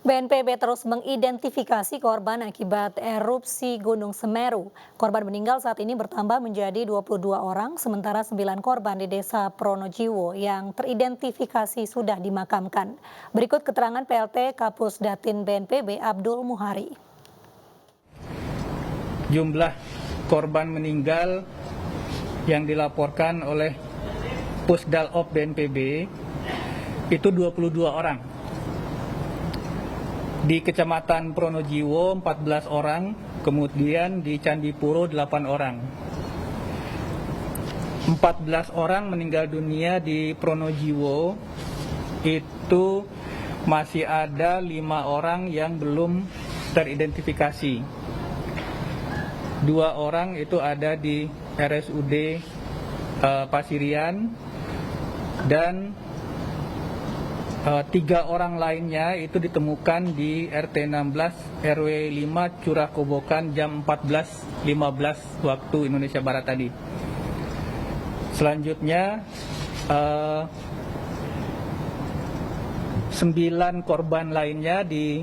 BNPB terus mengidentifikasi korban akibat erupsi Gunung Semeru. Korban meninggal saat ini bertambah menjadi 22 orang, sementara 9 korban di Desa Pronojiwo yang teridentifikasi sudah dimakamkan. Berikut keterangan PLT Kapus Datin BNPB Abdul Muhari. Jumlah korban meninggal yang dilaporkan oleh Pusdalop BNPB itu 22 orang. Di Kecamatan Pronojiwo 14 orang, kemudian di Candipuro 8 orang. 14 orang meninggal dunia di Pronojiwo, itu masih ada 5 orang yang belum teridentifikasi. 2 orang itu ada di RSUD Pasirian dan 3 orang lainnya itu ditemukan di RT 16 RW 5 Curah Kobokan jam 14.15 waktu Indonesia Barat tadi. Selanjutnya 9 korban lainnya di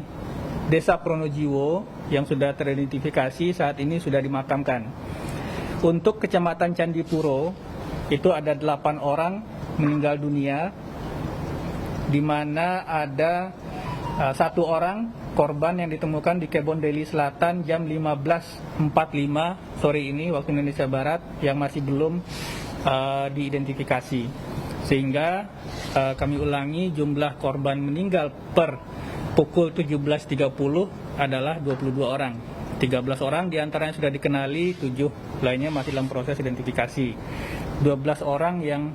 Desa Pronojiwo yang sudah teridentifikasi saat ini sudah dimakamkan. Untuk Kecamatan Candipuro itu ada 8 orang meninggal dunia, di mana ada 1 orang korban yang ditemukan di Kebon Deli Selatan jam 15.45 sore ini waktu Indonesia Barat yang masih belum diidentifikasi. Sehingga kami ulangi, jumlah korban meninggal per pukul 17.30 adalah 22 orang. 13 orang diantaranya sudah dikenali, 7 lainnya masih dalam proses identifikasi. 12 orang yang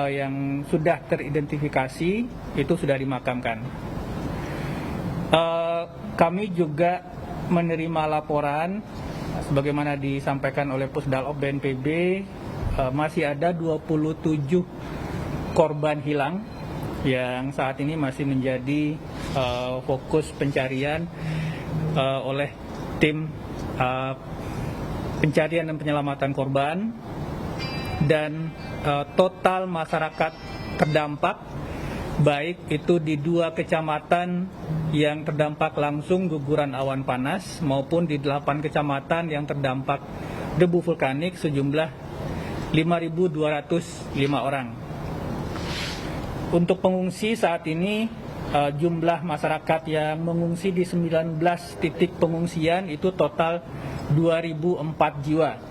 yang sudah teridentifikasi itu sudah dimakamkan. Kami juga menerima laporan sebagaimana disampaikan oleh Pusdalop BNPB, masih ada 27 korban hilang yang saat ini masih menjadi fokus pencarian oleh tim pencarian dan penyelamatan korban. Dan total masyarakat terdampak, baik itu di 2 kecamatan yang terdampak langsung guguran awan panas maupun di 8 kecamatan yang terdampak debu vulkanik sejumlah 5.205 orang. Untuk pengungsi saat ini jumlah masyarakat yang mengungsi di 19 titik pengungsian itu total 2.004 jiwa.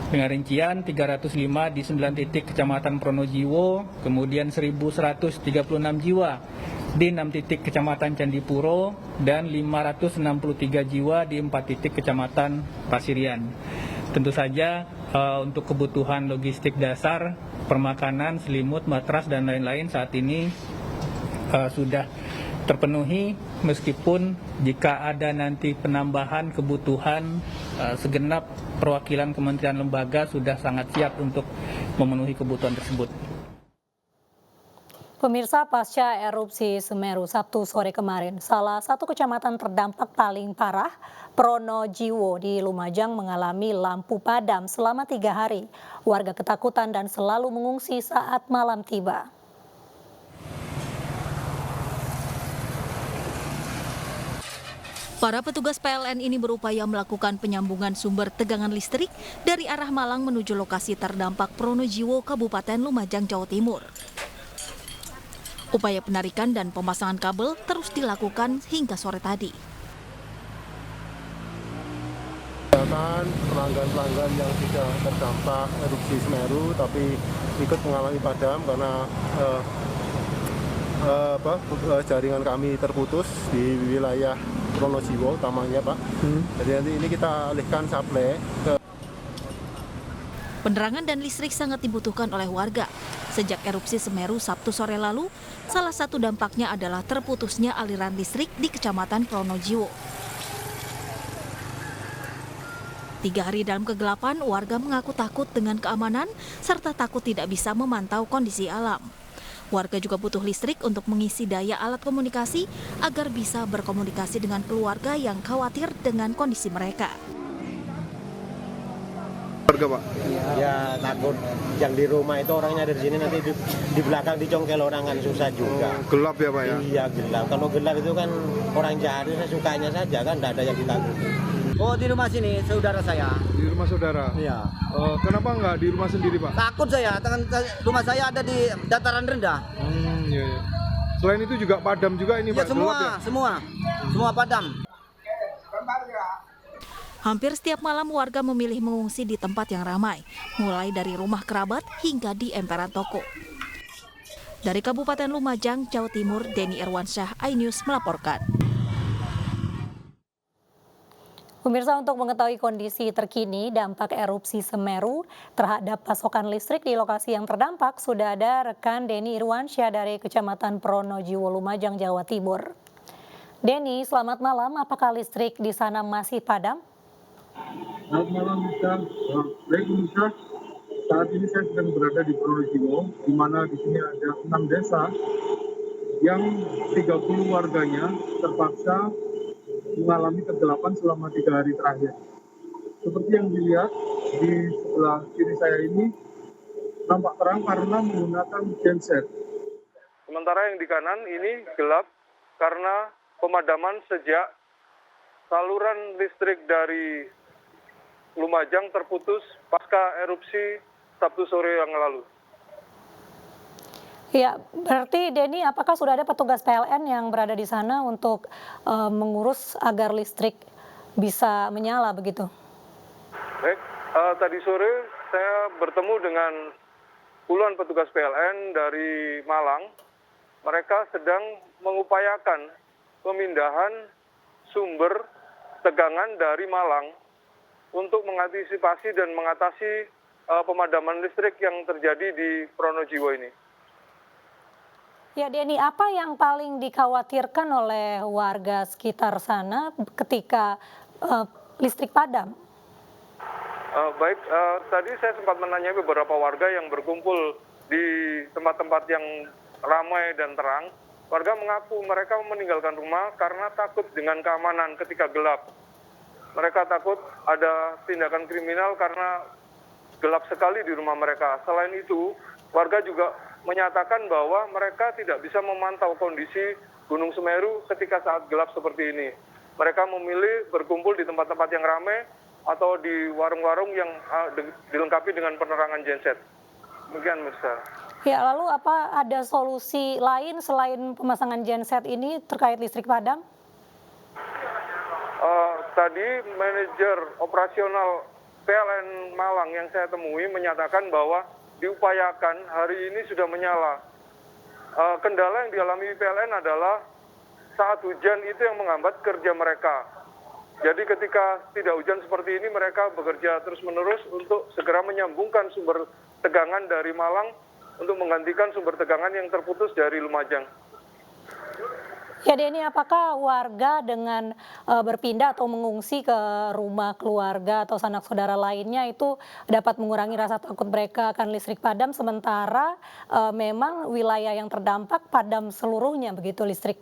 Dengan rincian 305 di 9 titik Kecamatan Pronojiwo, kemudian 1.136 jiwa di 6 titik Kecamatan Candipuro, dan 563 jiwa di 4 titik Kecamatan Pasirian. Tentu saja untuk kebutuhan logistik dasar, permakanan, selimut, matras, dan lain-lain saat ini sudah terpenuhi, meskipun jika ada nanti penambahan kebutuhan, segenap perwakilan kementerian lembaga sudah sangat siap untuk memenuhi kebutuhan tersebut. Pemirsa, pasca erupsi Semeru Sabtu sore kemarin, salah satu kecamatan terdampak paling parah, Pronojiwo di Lumajang, mengalami lampu padam selama 3 hari. Warga ketakutan dan selalu mengungsi saat malam tiba. Para petugas PLN ini berupaya melakukan penyambungan sumber tegangan listrik dari arah Malang menuju lokasi terdampak Pronojiwo, Kabupaten Lumajang, Jawa Timur. Upaya penarikan dan pemasangan kabel terus dilakukan hingga sore tadi. Pelanggan-pelanggan yang tidak terdampak erupsi Semeru tapi ikut mengalami padam karena jaringan kami terputus di wilayah Pronojiwo utamanya, Pak. Jadi nanti ini kita alihkan suplai ke. Penerangan dan listrik sangat dibutuhkan oleh warga. Sejak erupsi Semeru Sabtu sore lalu, salah satu dampaknya adalah terputusnya aliran listrik di Kecamatan Pronojiwo. 3 hari dalam kegelapan, warga mengaku takut dengan keamanan serta takut tidak bisa memantau kondisi alam. Warga juga butuh listrik untuk mengisi daya alat komunikasi agar bisa berkomunikasi dengan keluarga yang khawatir dengan kondisi mereka. Warga Pak? Ya takut yang di rumah itu orangnya dari sini nanti di belakang dicongkel orang kan susah juga. Gelap ya Pak ya? Iya gelap. Kalau gelap itu kan orang jahat itu sukanya saja kan, tidak ada yang ditakuti. Oh di rumah sini saudara saya. Di rumah saudara? Iya. Kenapa nggak di rumah sendiri Pak? Takut saya, rumah saya ada di dataran rendah. Iya. Selain itu juga padam juga ini Ya, Pak? Gelap ya? semua padam. Hampir setiap malam warga memilih mengungsi di tempat yang ramai, mulai dari rumah kerabat hingga di emperan toko. Dari Kabupaten Lumajang, Jawa Timur, Denny Irwansyah, iNews melaporkan. Pemirsa, untuk mengetahui kondisi terkini dampak erupsi Semeru terhadap pasokan listrik di lokasi yang terdampak, sudah ada rekan Denny Irwansyah dari Kecamatan Pronojiwo, Lumajang, Jawa Timur. Denny, selamat malam. Apakah listrik di sana masih padam? Selamat malam, Misa. Baik, Misa. Saat ini saya sedang berada di Pronojiwo, di mana di sini ada 6 desa yang 30 warganya terpaksa mengalami kegelapan selama 3 hari terakhir. Seperti yang dilihat di sebelah kiri saya ini, nampak terang karena menggunakan genset. Sementara yang di kanan ini gelap karena pemadaman sejak saluran listrik dari Lumajang terputus pasca erupsi Sabtu sore yang lalu. Ya, berarti Denny, apakah sudah ada petugas PLN yang berada di sana untuk mengurus agar listrik bisa menyala begitu? Baik, tadi sore saya bertemu dengan puluhan petugas PLN dari Malang. Mereka sedang mengupayakan pemindahan sumber tegangan dari Malang untuk mengantisipasi dan mengatasi pemadaman listrik yang terjadi di Pronojiwo ini. Ya, Denny, apa yang paling dikhawatirkan oleh warga sekitar sana ketika listrik padam? Baik, tadi saya sempat menanyai beberapa warga yang berkumpul di tempat-tempat yang ramai dan terang. Warga mengaku mereka meninggalkan rumah karena takut dengan keamanan ketika gelap. Mereka takut ada tindakan kriminal karena gelap sekali di rumah mereka. Selain itu, warga juga menyatakan bahwa mereka tidak bisa memantau kondisi Gunung Semeru ketika saat gelap seperti ini. Mereka memilih berkumpul di tempat-tempat yang ramai atau di warung-warung yang dilengkapi dengan penerangan genset. Demikian, Mirsa. Ya, lalu apa ada solusi lain selain pemasangan genset ini terkait listrik padam? Tadi manajer operasional PLN Malang yang saya temui menyatakan bahwa diupayakan hari ini sudah menyala. Kendala yang dialami PLN adalah saat hujan itu yang menghambat kerja mereka. Jadi ketika tidak hujan seperti ini mereka bekerja terus-menerus untuk segera menyambungkan sumber tegangan dari Malang untuk menggantikan sumber tegangan yang terputus dari Lumajang. Ya, Denny, apakah warga dengan berpindah atau mengungsi ke rumah keluarga atau sanak saudara lainnya itu dapat mengurangi rasa takut mereka akan listrik padam, sementara memang wilayah yang terdampak padam seluruhnya begitu listrik?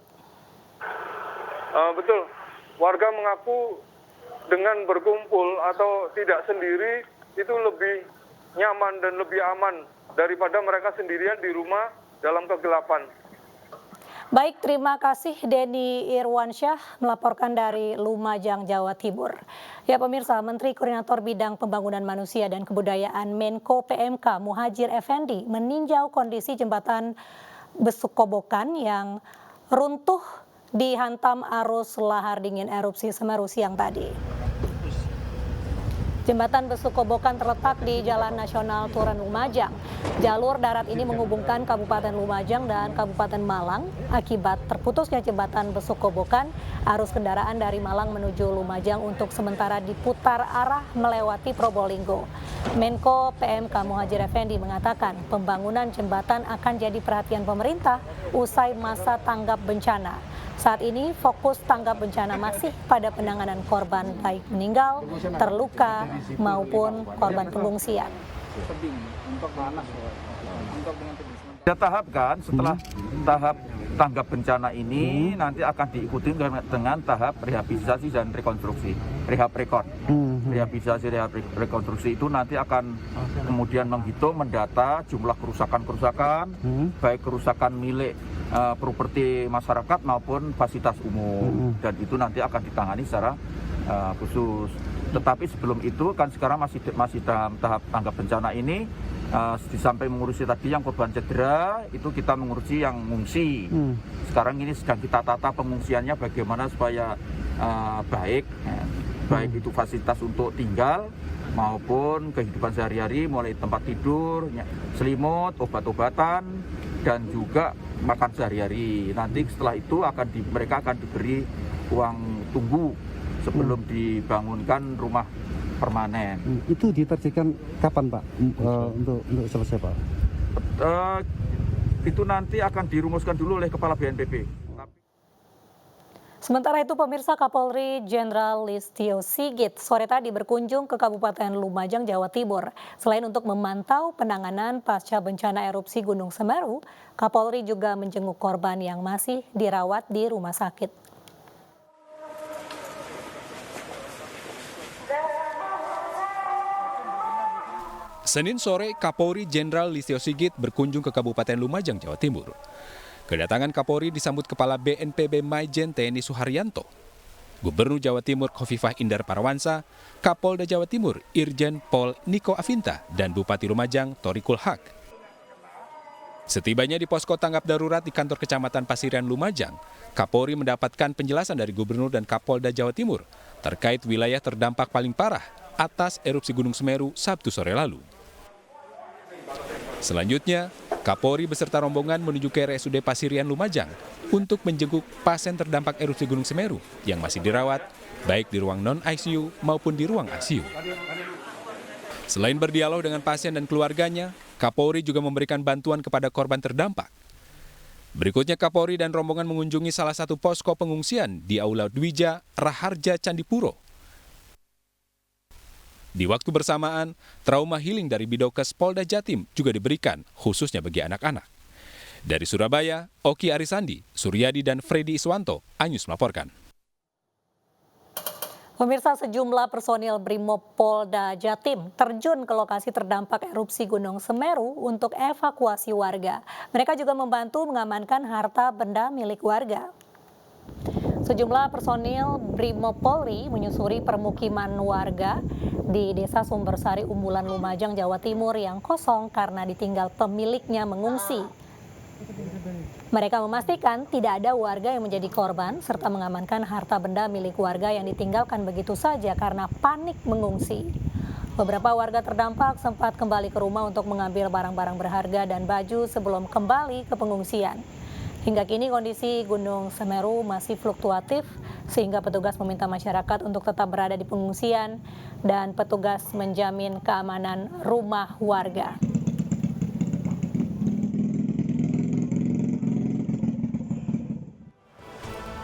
Betul, warga mengaku dengan berkumpul atau tidak sendiri itu lebih nyaman dan lebih aman daripada mereka sendirian di rumah dalam kegelapan. Baik, terima kasih Denny Irwansyah melaporkan dari Lumajang, Jawa Timur. Ya pemirsa, Menteri Koordinator Bidang Pembangunan Manusia dan Kebudayaan Menko PMK Muhadjir Effendi meninjau kondisi jembatan Besuk Kobokan yang runtuh dihantam arus lahar dingin erupsi Semeru siang tadi. Jembatan Besuk Kobokan terletak di Jalan Nasional Turen Lumajang. Jalur darat ini menghubungkan Kabupaten Lumajang dan Kabupaten Malang. Akibat terputusnya jembatan Besuk Kobokan, arus kendaraan dari Malang menuju Lumajang untuk sementara diputar arah melewati Probolinggo. Menko PMK Muhadjir Effendi mengatakan pembangunan jembatan akan jadi perhatian pemerintah usai masa tanggap bencana. Saat ini fokus tanggap bencana masih pada penanganan korban baik meninggal, terluka, maupun korban pengungsian. Ada tahap kan setelah tahap tanggap bencana ini nanti akan diikuti dengan tahap rehabilitasi dan rekonstruksi, rehab rekon. Rehabilitasi rekonstruksi itu nanti akan kemudian menghitung, mendata jumlah kerusakan-kerusakan, baik kerusakan milik properti masyarakat maupun fasilitas umum, dan itu nanti akan ditangani secara khusus. Tetapi sebelum itu kan sekarang masih dalam tahap tanggap bencana ini. Sampai mengurusi tadi yang korban cedera, itu kita mengurusi yang mengungsi. Sekarang ini sedang kita tata pengungsiannya bagaimana supaya baik itu fasilitas untuk tinggal maupun kehidupan sehari-hari, mulai tempat tidur, selimut, obat-obatan, dan juga makan sehari-hari. Nanti setelah itu mereka akan diberi uang tunggu sebelum dibangunkan rumah permanen. Itu ditargetkan kapan, Pak, untuk selesai, Pak? Itu nanti akan dirumuskan dulu oleh Kepala BNPB. Sementara itu, pemirsa, Kapolri Jenderal Listio Sigit sore tadi berkunjung ke Kabupaten Lumajang, Jawa Timur. Selain untuk memantau penanganan pasca bencana erupsi Gunung Semeru, Kapolri juga menjenguk korban yang masih dirawat di rumah sakit. Senin sore, Kapolri Jenderal Listio Sigit berkunjung ke Kabupaten Lumajang, Jawa Timur. Kedatangan Kapolri disambut Kepala BNPB Maijen TNI Suharyanto, Gubernur Jawa Timur Khofifah Indar Parawansa, Kapolda Jawa Timur Irjen Pol Niko Afinta, dan Bupati Lumajang Thoriqul Haq. Setibanya di posko tanggap darurat di kantor Kecamatan Pasirian Lumajang, Kapolri mendapatkan penjelasan dari Gubernur dan Kapolda Jawa Timur terkait wilayah terdampak paling parah atas erupsi Gunung Semeru Sabtu sore lalu. Selanjutnya, Kapolri beserta rombongan menuju ke RSUD Pasirian Lumajang untuk menjenguk pasien terdampak erupsi Gunung Semeru yang masih dirawat, baik di ruang non-ICU maupun di ruang ICU. Selain berdialog dengan pasien dan keluarganya, Kapolri juga memberikan bantuan kepada korban terdampak. Berikutnya, Kapolri dan rombongan mengunjungi salah satu posko pengungsian di Aula Dwija, Raharja, Candipuro. Di waktu bersamaan, trauma healing dari Bidokes Polda Jatim juga diberikan, khususnya bagi anak-anak. Dari Surabaya, Oki Arisandi, Suryadi, dan Freddy Iswanto, Anyus melaporkan. Pemirsa, sejumlah personil Brimob Polda Jatim terjun ke lokasi terdampak erupsi Gunung Semeru untuk evakuasi warga. Mereka juga membantu mengamankan harta benda milik warga. Sejumlah personil Brimob Polri menyusuri permukiman warga di Desa Sumbersari, Umbulan, Lumajang, Jawa Timur yang kosong karena ditinggal pemiliknya mengungsi. Mereka memastikan tidak ada warga yang menjadi korban serta mengamankan harta benda milik warga yang ditinggalkan begitu saja karena panik mengungsi. Beberapa warga terdampak sempat kembali ke rumah untuk mengambil barang-barang berharga dan baju sebelum kembali ke pengungsian. Hingga kini kondisi Gunung Semeru masih fluktuatif sehingga petugas meminta masyarakat untuk tetap berada di pengungsian dan petugas menjamin keamanan rumah warga.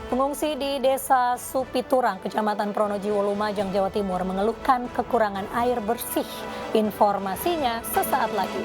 Pengungsi di Desa Supiturang, Kecamatan Pronojiwo, Lumajang, Jawa Timur mengeluhkan kekurangan air bersih. Informasinya sesaat lagi.